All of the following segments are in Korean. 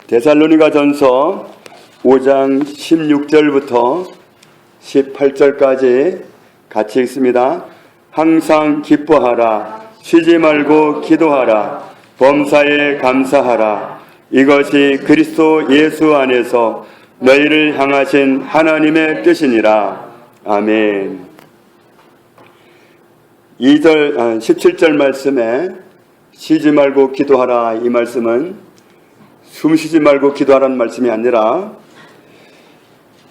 데살로니가전서 5장 16절부터 18절까지 같이 읽습니다. 항상 기뻐하라. 쉬지 말고 기도하라. 범사에 감사하라. 이것이 그리스도 예수 안에서 너희를 향하신 하나님의 뜻이니라. 아멘. 17절 말씀에 쉬지 말고 기도하라, 이 말씀은 숨 쉬지 말고 기도하라는 말씀이 아니라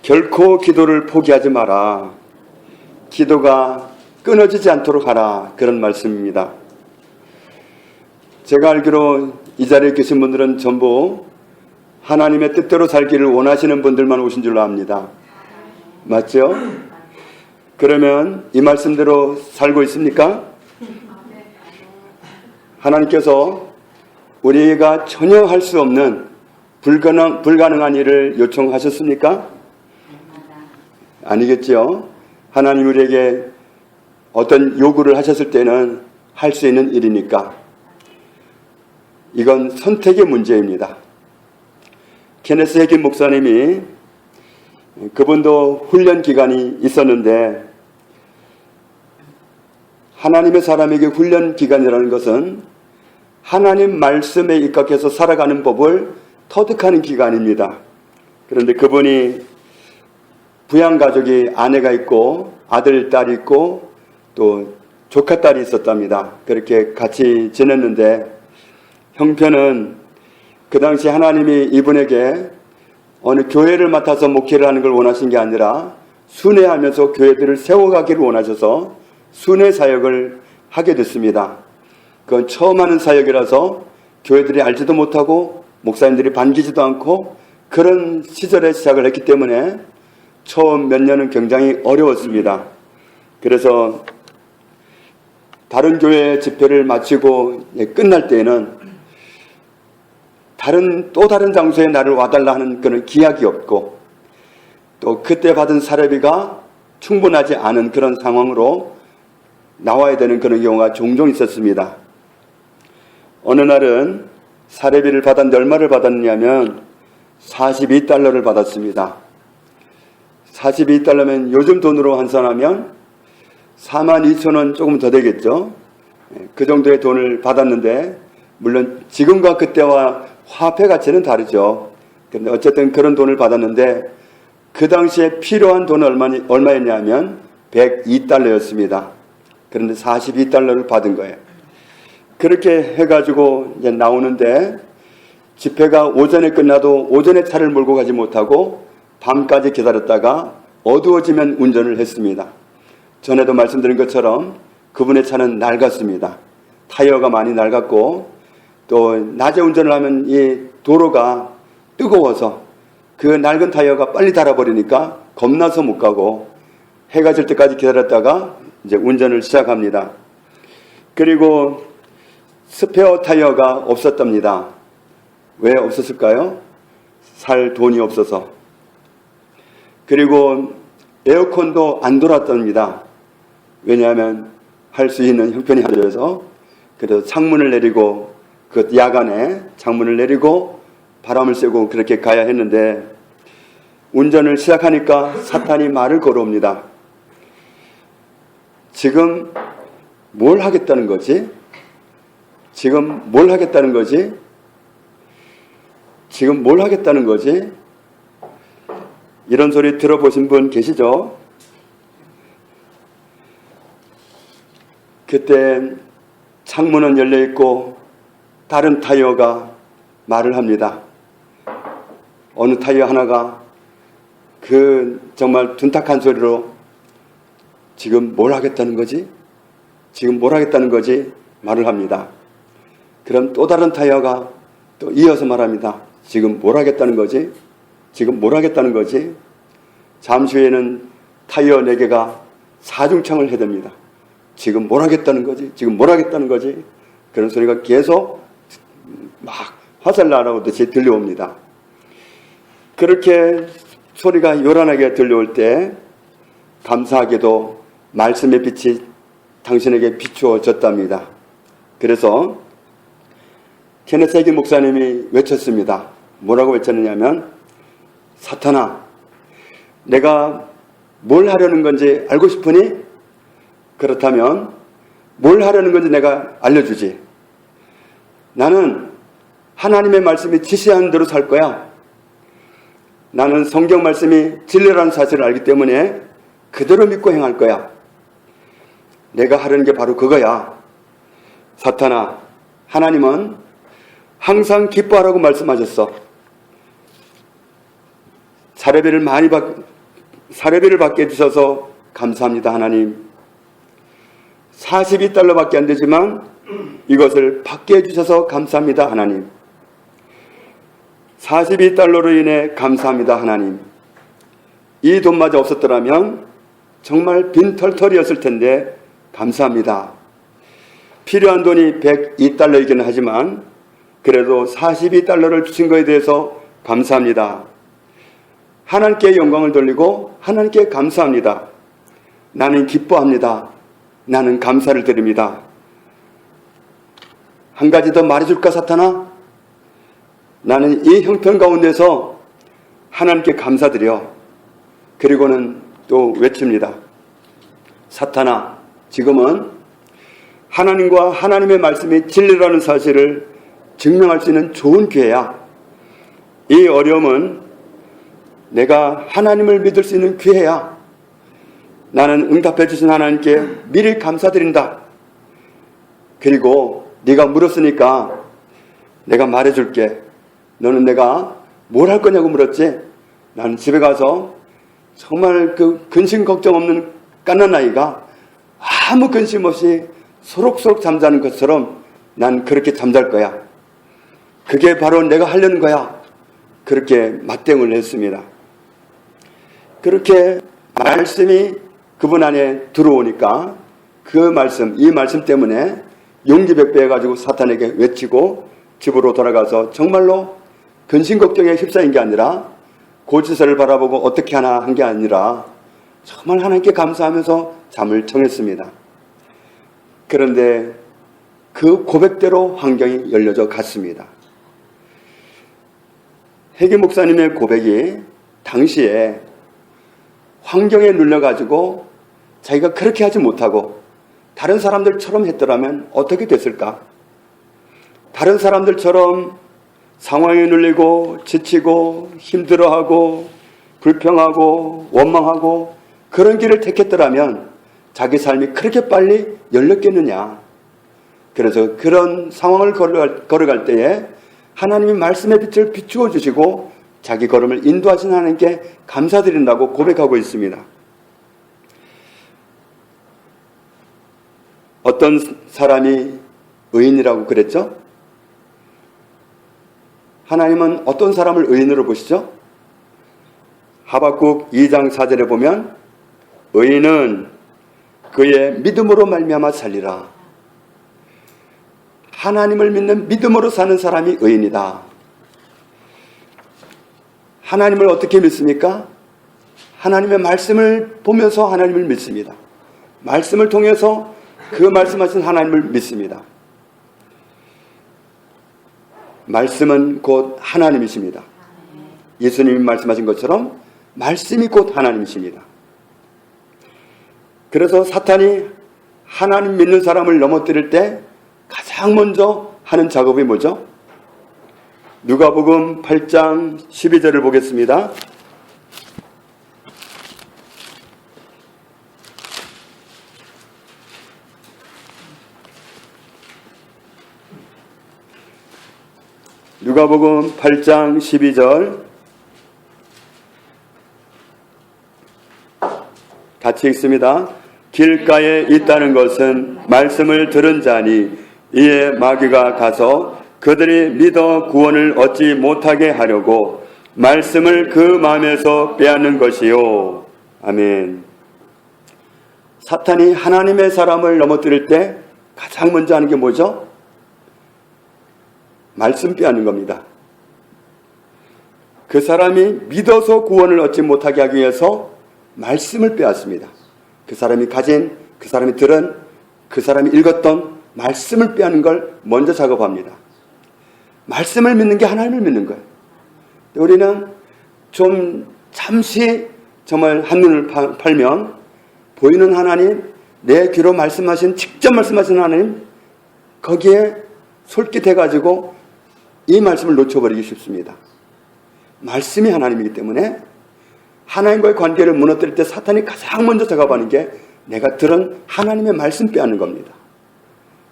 결코 기도를 포기하지 마라, 기도가 끊어지지 않도록 하라, 그런 말씀입니다. 제가 알기로 이 자리에 계신 분들은 전부 하나님의 뜻대로 살기를 원하시는 분들만 오신 줄로 압니다. 맞죠? 그러면 이 말씀대로 살고 있습니까? 하나님께서 우리가 전혀 할 수 없는 불가능한 일을 요청하셨습니까? 아니겠죠. 하나님 우리에게 어떤 요구를 하셨을 때는 할 수 있는 일이니까. 이건 선택의 문제입니다. 케네스 해긴 목사님이, 그분도 훈련 기간이 있었는데, 하나님의 사람에게 훈련 기간이라는 것은 하나님 말씀에 입각해서 살아가는 법을 터득하는 기간입니다. 그런데 그분이 부양가족이 아내가 있고 아들, 딸이 있고 또 조카, 딸이 있었답니다. 그렇게 같이 지냈는데, 형편은 그 당시 하나님이 이분에게 어느 교회를 맡아서 목회를 하는 걸 원하신 게 아니라 순회하면서 교회들을 세워가기를 원하셔서 순회 사역을 하게 됐습니다. 그건 처음 하는 사역이라서 교회들이 알지도 못하고 목사님들이 반기지도 않고 그런 시절에 시작을 했기 때문에 처음 몇 년은 굉장히 어려웠습니다. 그래서 다른 교회 집회를 마치고 끝날 때에는 또 다른 장소에 나를 와달라 하는 그런 기약이 없고, 또 그때 받은 사례비가 충분하지 않은 그런 상황으로 나와야 되는 그런 경우가 종종 있었습니다. 어느 날은 사례비를 받았는데 얼마를 받았느냐면 $42를 받았습니다. $42면 요즘 돈으로 환산하면 42,000원 조금 더 되겠죠. 그 정도의 돈을 받았는데, 물론 지금과 그때와 화폐 가치는 다르죠. 그런데 어쨌든 그런 돈을 받았는데, 그 당시에 필요한 돈은 얼마였냐면 $102였습니다. 그런데 $42를 받은 거예요. 그렇게 해가지고 이제 나오는데, 집회가 오전에 끝나도 오전에 차를 몰고 가지 못하고 밤까지 기다렸다가 어두워지면 운전을 했습니다. 전에도 말씀드린 것처럼 그분의 차는 낡았습니다. 타이어가 많이 낡았고, 또 낮에 운전을 하면 이 도로가 뜨거워서 그 낡은 타이어가 빨리 닳아버리니까 겁나서 못 가고 해가 질 때까지 기다렸다가 이제 운전을 시작합니다. 그리고 스페어 타이어가 없었답니다. 왜 없었을까요? 살 돈이 없어서. 그리고 에어컨도 안 돌았답니다. 왜냐하면 할 수 있는 형편이 안 돼서. 그래서 창문을 내리고, 그 야간에 창문을 내리고 바람을 쐬고 그렇게 가야 했는데, 운전을 시작하니까 사탄이 말을 걸어옵니다. 지금 뭘 하겠다는 거지? 지금 뭘 하겠다는 거지? 지금 뭘 하겠다는 거지? 이런 소리 들어보신 분 계시죠? 그때 창문은 열려있고 다른 타이어가 말을 합니다. 어느 타이어 하나가 그 정말 둔탁한 소리로 지금 뭘 하겠다는 거지? 지금 뭘 하겠다는 거지? 말을 합니다. 그럼 또 다른 타이어가 또 이어서 말합니다. 지금 뭘 하겠다는 거지? 지금 뭘 하겠다는 거지? 잠시 후에는 타이어 4개가 사중창을 해댑니다. 지금 뭘 하겠다는 거지? 지금 뭘 하겠다는 거지? 그런 소리가 계속 막 화살 날아오듯이 들려옵니다. 그렇게 소리가 요란하게 들려올 때 감사하게도 말씀의 빛이 당신에게 비추어졌답니다. 그래서 케네스 해긴 목사님이 외쳤습니다. 뭐라고 외쳤느냐면, 사탄아, 내가 뭘 하려는 건지 알고 싶으니? 그렇다면 뭘 하려는 건지 내가 알려주지. 나는 하나님의 말씀이 지시하는 대로 살 거야. 나는 성경 말씀이 진리라는 사실을 알기 때문에 그대로 믿고 행할 거야. 내가 하려는 게 바로 그거야. 사탄아, 하나님은 항상 기뻐하라고 말씀하셨어. 사례비를 받게 해주셔서 감사합니다, 하나님. 42달러밖에 안 되지만 이것을 받게 해주셔서 감사합니다, 하나님. 42달러로 인해 감사합니다, 하나님. 이 돈마저 없었더라면 정말 빈털털이었을 텐데 감사합니다. 필요한 돈이 102달러이기는 하지만 그래도 42달러를 주신 것에 대해서 감사합니다. 하나님께 영광을 돌리고 하나님께 감사합니다. 나는 기뻐합니다. 나는 감사를 드립니다. 한 가지 더 말해줄까, 사탄아? 나는 이 형편 가운데서 하나님께 감사드려. 그리고는 또 외칩니다. 사탄아, 지금은 하나님과 하나님의 말씀이 진리라는 사실을 증명할 수 있는 좋은 기회야. 이 어려움은 내가 하나님을 믿을 수 있는 기회야. 나는 응답해 주신 하나님께 미리 감사드린다. 그리고 네가 물었으니까 내가 말해줄게. 너는 내가 뭘 할 거냐고 물었지? 나는 집에 가서 정말 그 근심 걱정 없는 갓난아이가 아무 근심 없이 소록소록 잠자는 것처럼 난 그렇게 잠잘 거야. 그게 바로 내가 하려는 거야. 그렇게 맞대응을 했습니다. 그렇게 말씀이 그분 안에 들어오니까 이 말씀 때문에 용기 백배해가지고 사탄에게 외치고 집으로 돌아가서 정말로 근심 걱정에 휩싸인 게 아니라 고지서를 바라보고 어떻게 하나 한 게 아니라 정말 하나님께 감사하면서 잠을 청했습니다. 그런데 그 고백대로 환경이 열려져 갔습니다. 해기 목사님의 고백이 당시에 환경에 눌려가지고 자기가 그렇게 하지 못하고 다른 사람들처럼 했더라면 어떻게 됐을까? 다른 사람들처럼 상황에 눌리고 지치고 힘들어하고 불평하고 원망하고 그런 길을 택했더라면 자기 삶이 그렇게 빨리 열렸겠느냐. 그래서 그런 상황을 걸어갈 때에 하나님이 말씀의 빛을 비추어 주시고 자기 걸음을 인도하신 하나님께 감사드린다고 고백하고 있습니다. 어떤 사람이 의인이라고 그랬죠? 하나님은 어떤 사람을 의인으로 보시죠? 하박국 2장 4절에 보면 의인은 그의 믿음으로 말미암아 살리라. 하나님을 믿는 믿음으로 사는 사람이 의인이다. 하나님을 어떻게 믿습니까? 하나님의 말씀을 보면서 하나님을 믿습니다. 말씀을 통해서 그 말씀하신 하나님을 믿습니다. 말씀은 곧 하나님이십니다. 예수님이 말씀하신 것처럼 말씀이 곧 하나님이십니다. 그래서 사탄이 하나님 믿는 사람을 넘어뜨릴 때 가장 먼저 하는 작업이 뭐죠? 누가복음 8장 12절을 보겠습니다. 누가복음 8장 12절 같이 읽습니다. 길가에 있다는 것은 말씀을 들은 자니 이에 마귀가 가서 그들이 믿어 구원을 얻지 못하게 하려고 말씀을 그 마음에서 빼앗는 것이요. 아멘. 사탄이 하나님의 사람을 넘어뜨릴 때 가장 먼저 하는 게 뭐죠? 말씀 빼앗는 겁니다. 그 사람이 믿어서 구원을 얻지 못하게 하기 위해서 말씀을 빼앗습니다. 그 사람이 가진, 그 사람이 들은, 그 사람이 읽었던 말씀을 빼앗는 걸 먼저 작업합니다. 말씀을 믿는 게 하나님을 믿는 거예요. 우리는 좀 잠시 정말 한눈을 팔면 보이는 하나님, 내 귀로 말씀하신, 직접 말씀하신 하나님, 거기에 솔깃해가지고 이 말씀을 놓쳐버리기 쉽습니다. 말씀이 하나님이기 때문에 하나님과의 관계를 무너뜨릴 때 사탄이 가장 먼저 작업하는 게 내가 들은 하나님의 말씀 빼앗는 겁니다.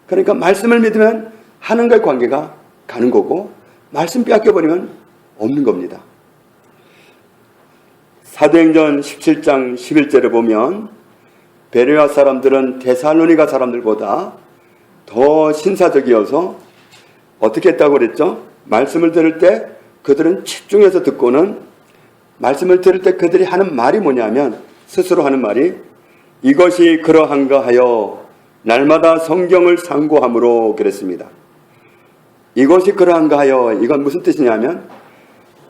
그러니까 말씀을 믿으면 하나님과의 관계가 가는 거고, 말씀 빼앗겨버리면 없는 겁니다. 사도행전 17장 11절에 보면 베레아 사람들은 데살로니가 사람들보다 더 신사적이어서 어떻게 했다고 그랬죠? 말씀을 들을 때 그들은 집중해서 듣고는, 말씀을 들을 때 그들이 하는 말이 뭐냐면, 스스로 하는 말이 이것이 그러한가 하여 날마다 성경을 상고함으로 그랬습니다. 이것이 그러한가 하여, 이건 무슨 뜻이냐면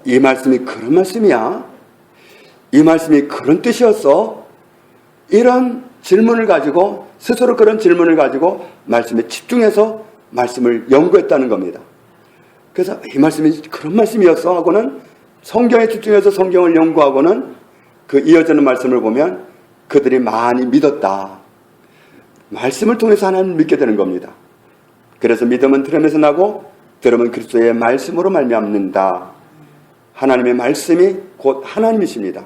이 말씀이 그런 말씀이야? 이 말씀이 그런 뜻이었어? 이런 질문을 가지고, 스스로 그런 질문을 가지고 말씀에 집중해서 말씀을 연구했다는 겁니다. 그래서 이 말씀이 그런 말씀이었어 하고는 성경에 집중해서 성경을 연구하고는 그 이어지는 말씀을 보면 그들이 많이 믿었다. 말씀을 통해서 하나님을 믿게 되는 겁니다. 그래서 믿음은 들음에서 나고 들음은 그리스도의 말씀으로 말미암는다. 하나님의 말씀이 곧 하나님이십니다.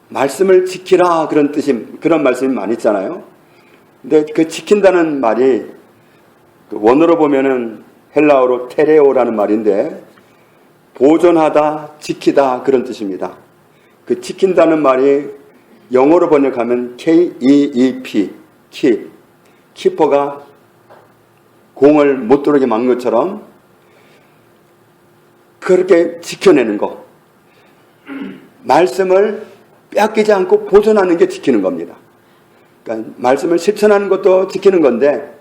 말씀을 지키라, 그런 뜻이, 그런 말씀이 많이 있잖아요. 근데 그 지킨다는 말이 원어로 보면은 헬라어로 테레오라는 말인데 보존하다, 지키다, 그런 뜻입니다. 그 지킨다는 말이 영어로 번역하면 K-E-E-P, keep. 키퍼가 공을 못 들어오게 막는 것처럼 그렇게 지켜내는 거. 말씀을 빼앗기지 않고 보존하는 게 지키는 겁니다. 그러니까 말씀을 실천하는 것도 지키는 건데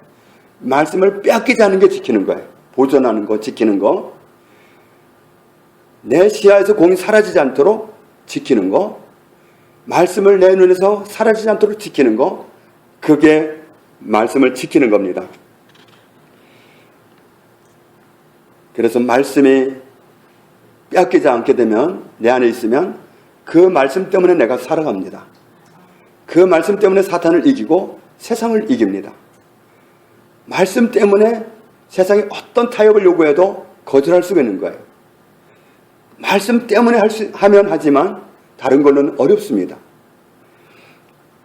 말씀을 빼앗기지 않는 게 지키는 거예요. 보존하는 거, 지키는 거. 내 시야에서 공이 사라지지 않도록 지키는 거. 말씀을 내 눈에서 사라지지 않도록 지키는 거. 그게 말씀을 지키는 겁니다. 그래서 말씀이 빼앗기지 않게 되면, 내 안에 있으면 그 말씀 때문에 내가 살아갑니다. 그 말씀 때문에 사탄을 이기고 세상을 이깁니다. 말씀 때문에 세상에 어떤 타협을 요구해도 거절할 수가 있는 거예요. 말씀 때문에 하면 하지만 다른 걸로는 어렵습니다.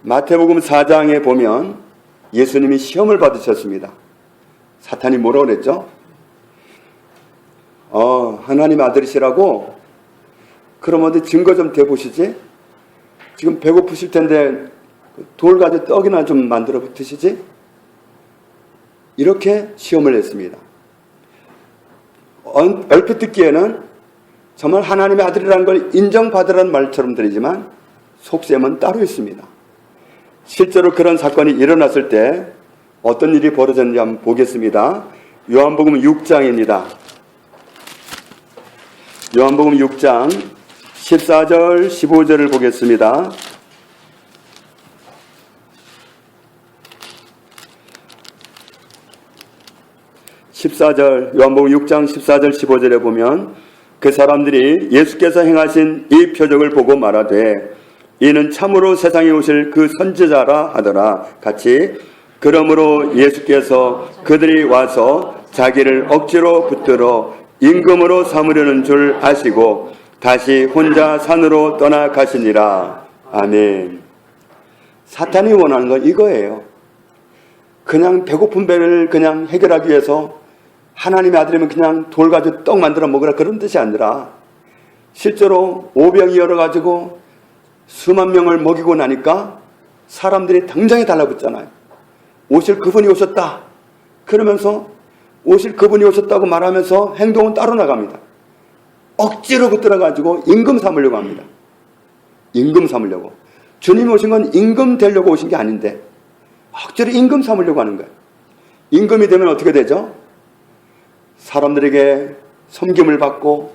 마태복음 4장에 보면 예수님이 시험을 받으셨습니다. 사탄이 뭐라고 그랬죠? 하나님 아들이시라고? 그럼 어디 증거 좀 대보시지? 지금 배고프실 텐데 돌 가지고 떡이나 좀 만들어 드시지? 이렇게 시험을 했습니다. 얼핏 듣기에는 정말 하나님의 아들이라는 걸 인정받으라는 말처럼 들리지만 속셈은 따로 있습니다. 실제로 그런 사건이 일어났을 때 어떤 일이 벌어졌는지 한번 보겠습니다. 요한복음 6장입니다. 요한복음 6장 14절 15절을 보겠습니다. 요한복음 6장 14절 15절에 보면 그 사람들이 예수께서 행하신 이 표적을 보고 말하되 이는 참으로 세상에 오실 그 선지자라 하더라. 같이 그러므로 예수께서 그들이 와서 자기를 억지로 붙들어 임금으로 삼으려는 줄 아시고 다시 혼자 산으로 떠나가시니라. 아멘. 사탄이 원하는 건 이거예요. 그냥 배고픈 배를 그냥 해결하기 위해서 하나님의 아들이면 그냥 돌 가지고 떡 만들어 먹으라, 그런 뜻이 아니라 실제로 오병이 열어가지고 수만 명을 먹이고 나니까 사람들이 당장에 달라붙잖아요. 오실 그분이 오셨다. 그러면서 오실 그분이 오셨다고 말하면서 행동은 따로 나갑니다. 억지로 붙들어가지고 임금 삼으려고 합니다. 임금 삼으려고. 주님이 오신 건 임금 되려고 오신 게 아닌데 억지로 임금 삼으려고 하는 거예요. 임금이 되면 어떻게 되죠? 사람들에게 섬김을 받고,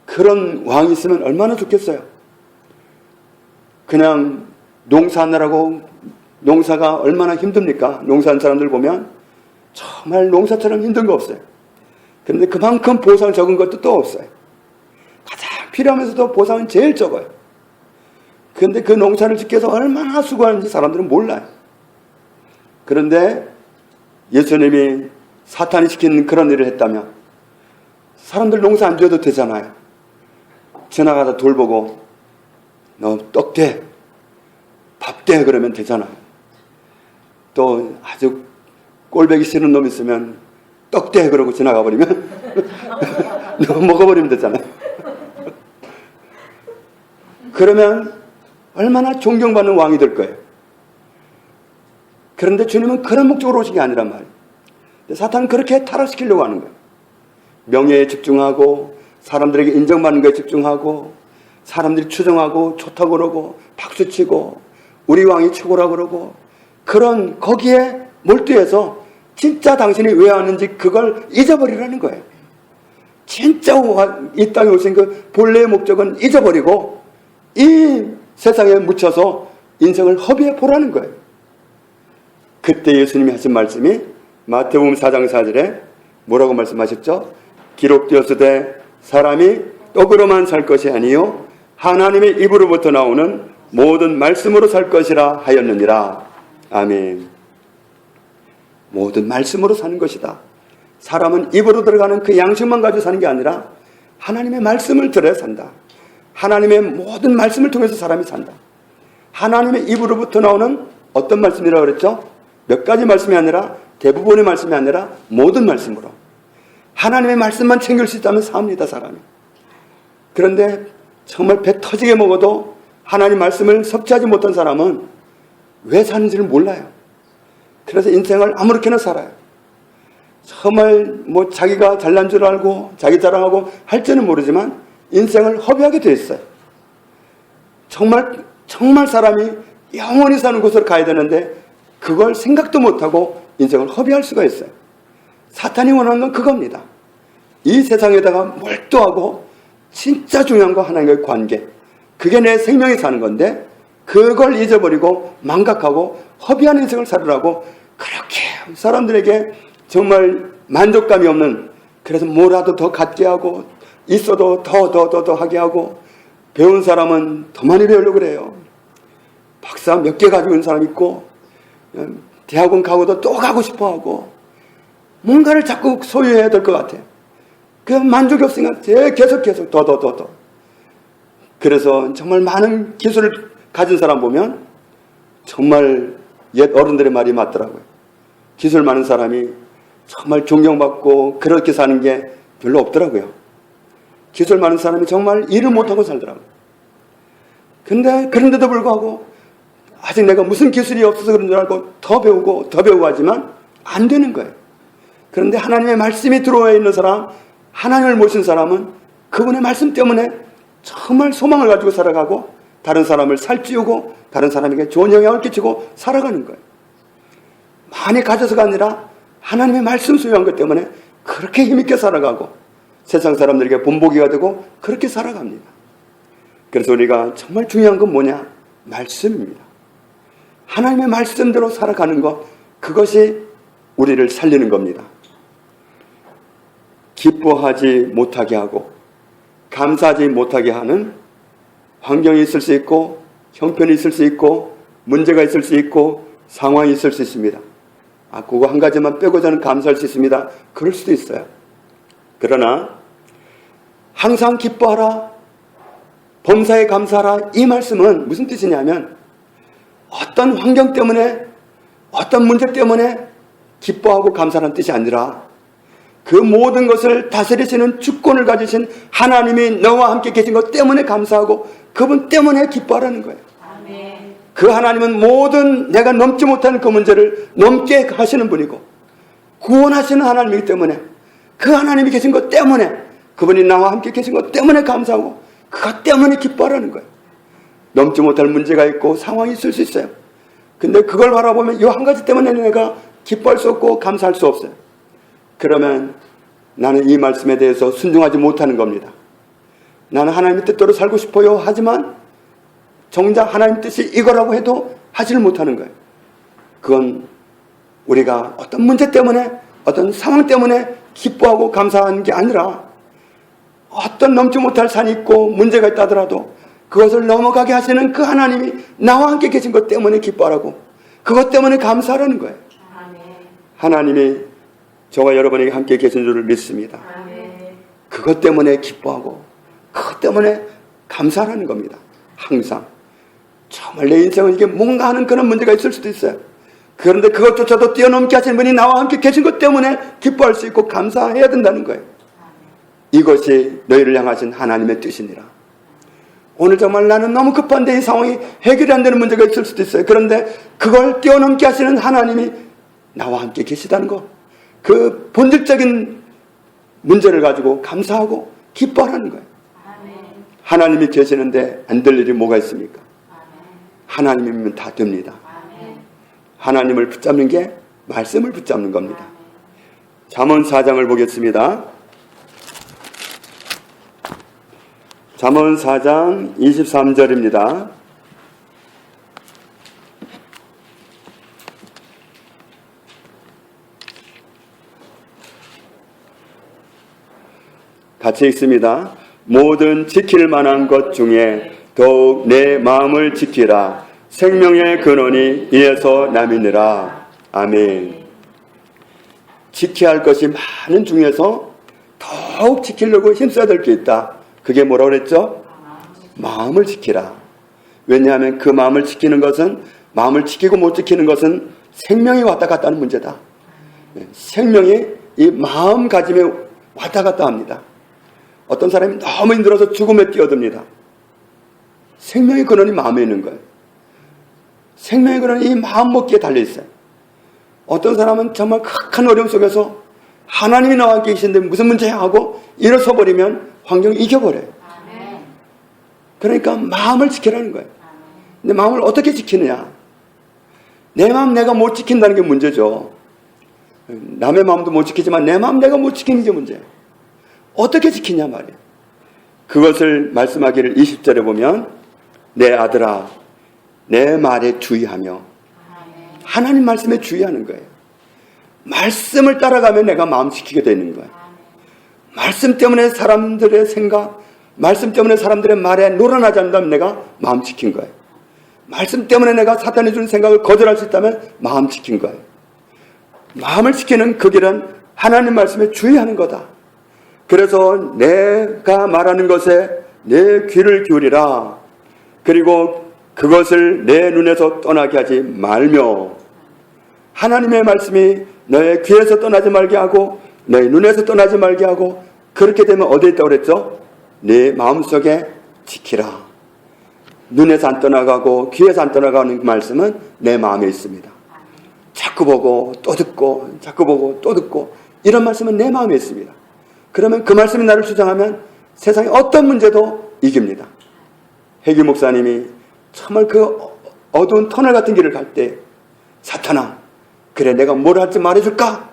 그런 왕이 있으면 얼마나 좋겠어요. 그냥 농사하느라고, 농사가 얼마나 힘듭니까? 농사하는 사람들 보면 정말 농사처럼 힘든 거 없어요. 그런데 그만큼 보상을 적은 것도 또 없어요. 필요하면서도 보상은 제일 적어요. 그런데 그 농사를 짓기 위해서 얼마나 수고하는지 사람들은 몰라요. 그런데 예수님이 사탄이 시키는 그런 일을 했다면 사람들 농사 안 지어도 되잖아요. 지나가다 돌보고 너 떡 대, 밥 대 그러면 되잖아요. 또 아주 꼴보기 싫은 놈 있으면 떡 대 그러고 지나가 버리면 너 먹어버리면 되잖아요. 그러면 얼마나 존경받는 왕이 될 거예요. 그런데 주님은 그런 목적으로 오신 게 아니란 말이에요. 사탄은 그렇게 타락시키려고 하는 거예요. 명예에 집중하고 사람들에게 인정받는 거에 집중하고 사람들이 추정하고 좋다고 그러고 박수치고 우리 왕이 최고라고 그러고 그런 거기에 몰두해서 진짜 당신이 왜 왔는지 그걸 잊어버리라는 거예요. 진짜 이 땅에 오신 그 본래의 목적은 잊어버리고 이 세상에 묻혀서 인생을 허비해 보라는 거예요. 그때 예수님이 하신 말씀이 마태복음 4장 4절에 뭐라고 말씀하셨죠? 기록되었으되 사람이 떡으로만 살 것이 아니요 하나님의 입으로부터 나오는 모든 말씀으로 살 것이라 하였느니라. 아멘. 모든 말씀으로 사는 것이다. 사람은 입으로 들어가는 그 양식만 가지고 사는 게 아니라 하나님의 말씀을 들어야 산다. 하나님의 모든 말씀을 통해서 사람이 산다. 하나님의 입으로부터 나오는 어떤 말씀이라고 그랬죠? 몇 가지 말씀이 아니라 대부분의 말씀이 아니라 모든 말씀으로. 하나님의 말씀만 챙길 수 있다면 삽니다, 사람이. 그런데 정말 배 터지게 먹어도 하나님 말씀을 섭취하지 못한 사람은 왜 사는지를 몰라요. 그래서 인생을 아무렇게나 살아요. 정말 뭐 자기가 잘난 줄 알고 자기 자랑하고 할지는 모르지만 인생을 허비하게 돼 있어요. 정말 사람이 영원히 사는 곳으로 가야 되는데 그걸 생각도 못하고 인생을 허비할 수가 있어요. 사탄이 원하는 건 그겁니다. 이 세상에다가 몰두하고 진짜 중요한 거 하나님과의 관계, 그게 내 생명이 사는 건데 그걸 잊어버리고 망각하고 허비한 인생을 살으라고 그렇게 사람들에게 정말 만족감이 없는, 그래서 뭐라도 더 갖게 하고 있어도 더 하게 하고, 배운 사람은 더 많이 배우려고 그래요. 박사 몇 개 가지고 있는 사람 있고 대학원 가고도 또 가고 싶어하고 뭔가를 자꾸 소유해야 될 것 같아요. 그 만족이 없으니까 계속 더. 그래서 정말 많은 기술을 가진 사람 보면 정말 옛 어른들의 말이 맞더라고요. 기술 많은 사람이 정말 존경받고 그렇게 사는 게 별로 없더라고요. 기술 많은 사람이 정말 일을 못하고 살더라고요. 근데 그런데도 불구하고 아직 내가 무슨 기술이 없어서 그런 줄 알고 더 배우고 하지만 안 되는 거예요. 그런데 하나님의 말씀이 들어와 있는 사람, 하나님을 모신 사람은 그분의 말씀 때문에 정말 소망을 가지고 살아가고 다른 사람을 살찌우고 다른 사람에게 좋은 영향을 끼치고 살아가는 거예요. 많이 가져서가 아니라 하나님의 말씀 소유한 것 때문에 그렇게 힘있게 살아가고 세상 사람들에게 본보기가 되고 그렇게 살아갑니다. 그래서 우리가 정말 중요한 건 뭐냐? 말씀입니다. 하나님의 말씀대로 살아가는 것, 그것이 우리를 살리는 겁니다. 기뻐하지 못하게 하고 감사하지 못하게 하는 환경이 있을 수 있고 형편이 있을 수 있고 문제가 있을 수 있고 상황이 있을 수 있습니다. 그거 한 가지만 빼고 저는 감사할 수 있습니다. 그럴 수도 있어요. 그러나 항상 기뻐하라, 범사에 감사하라, 이 말씀은 무슨 뜻이냐면 어떤 환경 때문에 어떤 문제 때문에 기뻐하고 감사하는 뜻이 아니라 그 모든 것을 다스리시는 주권을 가지신 하나님이 너와 함께 계신 것 때문에 감사하고 그분 때문에 기뻐하라는 거예요. 아멘. 그 하나님은 모든 내가 넘지 못하는 그 문제를 넘게 하시는 분이고 구원하시는 하나님이기 때문에 그 하나님이 계신 것 때문에, 그분이 나와 함께 계신 것 때문에 감사하고 그것 때문에 기뻐하라는 거예요. 넘지 못할 문제가 있고 상황이 있을 수 있어요. 근데 그걸 바라보면 이 한 가지 때문에 내가 기뻐할 수 없고 감사할 수 없어요. 그러면 나는 이 말씀에 대해서 순종하지 못하는 겁니다. 나는 하나님의 뜻대로 살고 싶어요 하지만 정작 하나님 뜻이 이거라고 해도 하지를 못하는 거예요. 그건 우리가 어떤 문제 때문에 어떤 상황 때문에 기뻐하고 감사하는 게 아니라 어떤 어떤 넘지 못할 산이 있고 문제가 있다 하더라도 그것을 넘어가게 하시는 그 하나님이 나와 함께 계신 것 때문에 기뻐하라고, 그것 때문에 감사하라는 거예요. 하나님이 저와 여러분에게 함께 계신 줄을 믿습니다. 그것 때문에 기뻐하고 그것 때문에 감사하라는 겁니다. 항상. 정말 내 인생은 이게 뭔가 하는 그런 문제가 있을 수도 있어요. 그런데 그것조차도 뛰어넘게 하신 분이 나와 함께 계신 것 때문에 기뻐할 수 있고 감사해야 된다는 거예요. 이것이 너희를 향하신 하나님의 뜻이니라. 오늘 정말 나는 너무 급한데 이 상황이 해결이 안 되는 문제가 있을 수도 있어요. 그런데 그걸 뛰어넘게 하시는 하나님이 나와 함께 계시다는 것, 그 본질적인 문제를 가지고 감사하고 기뻐하라는 거예요. 하나님이 계시는데 안 될 일이 뭐가 있습니까? 하나님이면 다 됩니다. 하나님을 붙잡는 게 말씀을 붙잡는 겁니다. 잠언 4장을 보겠습니다. 잠언 4장 23절입니다. 같이 읽습니다. 모든 지킬 만한 것 중에 더욱 내 마음을 지키라. 생명의 근원이 이에서 남이니라. 아멘. 지켜야 할 것이 많은 중에서 더욱 지키려고 힘써야 될 게 있다. 그게 뭐라고 그랬죠? 마음을 지키라. 왜냐하면 그 마음을 지키는 것은, 마음을 지키고 못 지키는 것은 생명이 왔다 갔다 하는 문제다. 생명이 이 마음가짐에 왔다 갔다 합니다. 어떤 사람이 너무 힘들어서 죽음에 뛰어듭니다. 생명의 근원이 마음에 있는 거예요. 생명의 근원이 이 마음 먹기에 달려있어요. 어떤 사람은 정말 극한 어려움 속에서 하나님이 나와 함께 계신데 무슨 문제야 하고 일어서 버리면 환경이 이겨버려요. 그러니까 마음을 지키라는 거예요. 근데 마음을 어떻게 지키느냐? 내 마음 내가 못 지킨다는 게 문제죠. 남의 마음도 못 지키지만 내 마음 내가 못 지키는 게 문제예요. 어떻게 지키냐 말이에요. 그것을 말씀하기를 20절에 보면 내 아들아 내 말에 주의하며, 하나님 말씀에 주의하는 거예요. 말씀을 따라가면 내가 마음 지키게 되는 거예요. 말씀 때문에 사람들의 생각, 말씀 때문에 사람들의 말에 놀아나지 않는다면 내가 마음 지킨 거예요. 말씀 때문에 내가 사탄이 주는 생각을 거절할 수 있다면 마음 지킨 거예요. 마음을 지키는 그 길은 하나님 말씀에 주의하는 거다. 그래서 내가 말하는 것에 내 귀를 기울이라. 그리고 그것을 내 눈에서 떠나게 하지 말며, 하나님의 말씀이 너의 귀에서 떠나지 말게 하고 너의 눈에서 떠나지 말게 하고, 그렇게 되면 어디에 있다고 그랬죠? 네 마음속에 지키라. 눈에서 안 떠나가고 귀에서 안 떠나가는 그 말씀은 내 마음에 있습니다. 자꾸 보고 또 듣고 자꾸 보고 또 듣고 이런 말씀은 내 마음에 있습니다. 그러면 그 말씀이 나를 주장하면 세상의 어떤 문제도 이깁니다. 해기 목사님이 정말 그 어두운 터널 같은 길을 갈 때 사탄아 그래 내가 뭘 할지 말해줄까?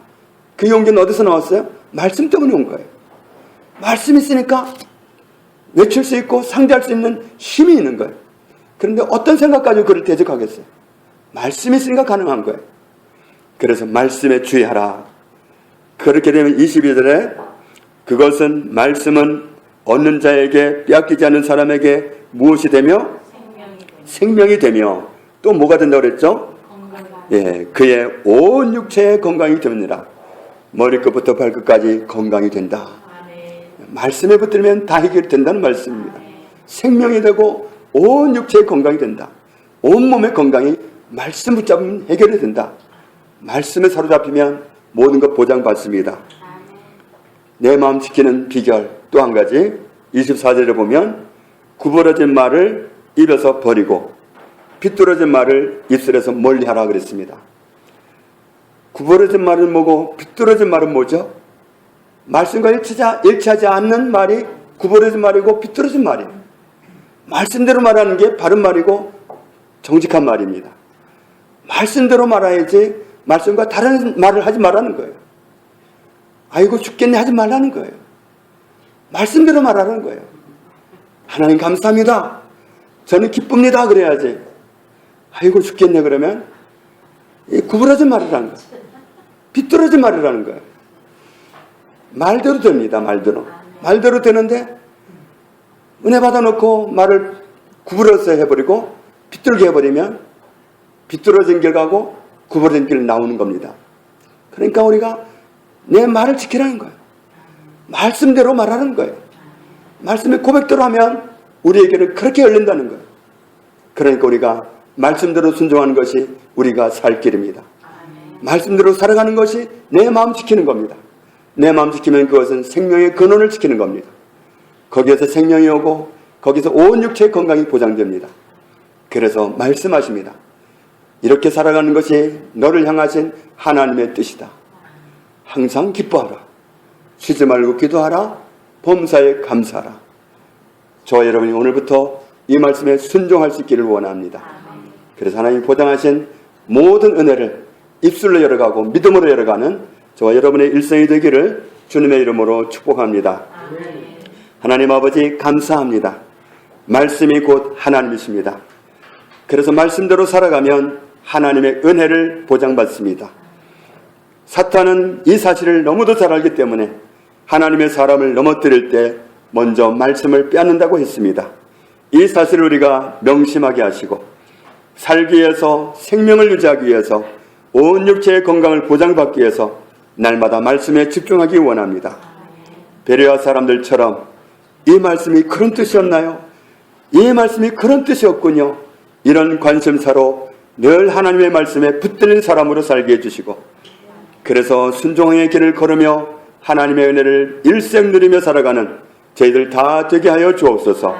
그 용기는 어디서 나왔어요? 말씀 때문에 온 거예요. 말씀이 있으니까 외칠 수 있고 상대할 수 있는 힘이 있는 거예요. 그런데 어떤 생각 가지고 그를 대적하겠어요? 말씀이 있으니까 가능한 거예요. 그래서 말씀에 주의하라. 그렇게 되면 22절에 그것은 말씀은 얻는 자에게 빼앗기지 않는 사람에게 무엇이 되며? 생명이 되며 또 뭐가 된다고 그랬죠? 예, 그의 온 육체의 건강이 됩니다. 머리끝부터 발끝까지 건강이 된다. 말씀에 붙들면 다 해결이 된다는 말씀입니다. 생명이 되고 온 육체의 건강이 된다. 온몸의 건강이 말씀 붙잡으면 해결이 된다. 말씀에 사로잡히면 모든 것 보장받습니다. 내 마음 지키는 비결 또 한 가지 24절에 보면 구부러진 말을 입에서 버리고 비뚤어진 말을 입술에서 멀리하라 그랬습니다. 구부러진 말은 뭐고 비뚤어진 말은 뭐죠? 말씀과 일치하지 않는 말이 구부러진 말이고 비뚤어진 말이에요. 말씀대로 말하는 게 바른 말이고 정직한 말입니다. 말씀대로 말해야지 말씀과 다른 말을 하지 말라는 거예요. 아이고 죽겠네 하지 말라는 거예요. 말씀대로 말하는 거예요. 하나님 감사합니다. 저는 기쁩니다. 그래야지. 아이고 죽겠네 그러면 구부러진 말을 하는 거예요. 비뚤어진 말을 하는 거예요. 말대로 됩니다. 말대로 되는데 은혜 받아놓고 말을 구부러서 해버리고 비뚤게 해버리면 비뚤어진 길 가고 구부러진 길 나오는 겁니다. 그러니까 우리가 내 말을 지키라는 거예요. 말씀대로 말하는 거예요. 말씀의 고백대로 하면 우리에게는 그렇게 열린다는 거예요. 그러니까 우리가 말씀대로 순종하는 것이 우리가 살 길입니다. 말씀대로 살아가는 것이 내 마음 지키는 겁니다. 내 마음 지키면 그것은 생명의 근원을 지키는 겁니다. 거기에서 생명이 오고 거기서 온 육체의 건강이 보장됩니다. 그래서 말씀하십니다. 이렇게 살아가는 것이 너를 향하신 하나님의 뜻이다. 항상 기뻐하라. 쉬지 말고 기도하라. 범사에 감사하라. 저와 여러분이 오늘부터 이 말씀에 순종할 수 있기를 원합니다. 그래서 하나님이 보장하신 모든 은혜를 입술로 열어가고 믿음으로 열어가는 저와 여러분의 일생이 되기를 주님의 이름으로 축복합니다. 하나님 아버지 감사합니다. 말씀이 곧 하나님이십니다. 그래서 말씀대로 살아가면 하나님의 은혜를 보장받습니다. 사탄은 이 사실을 너무도 잘 알기 때문에 하나님의 사람을 넘어뜨릴 때 먼저 말씀을 빼앗는다고 했습니다. 이 사실을 우리가 명심하게 하시고 살기 위해서 생명을 유지하기 위해서 온 육체의 건강을 보장받기 위해서 날마다 말씀에 집중하기 원합니다. 베레아 사람들처럼 이 말씀이 그런 뜻이었나요? 이 말씀이 그런 뜻이었군요. 이런 관심사로 늘 하나님의 말씀에 붙들린 사람으로 살게 해주시고 그래서 순종의 길을 걸으며 하나님의 은혜를 일생 누리며 살아가는 저희들 다 되게 하여 주옵소서.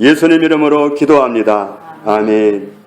예수님 이름으로 기도합니다. 아멘.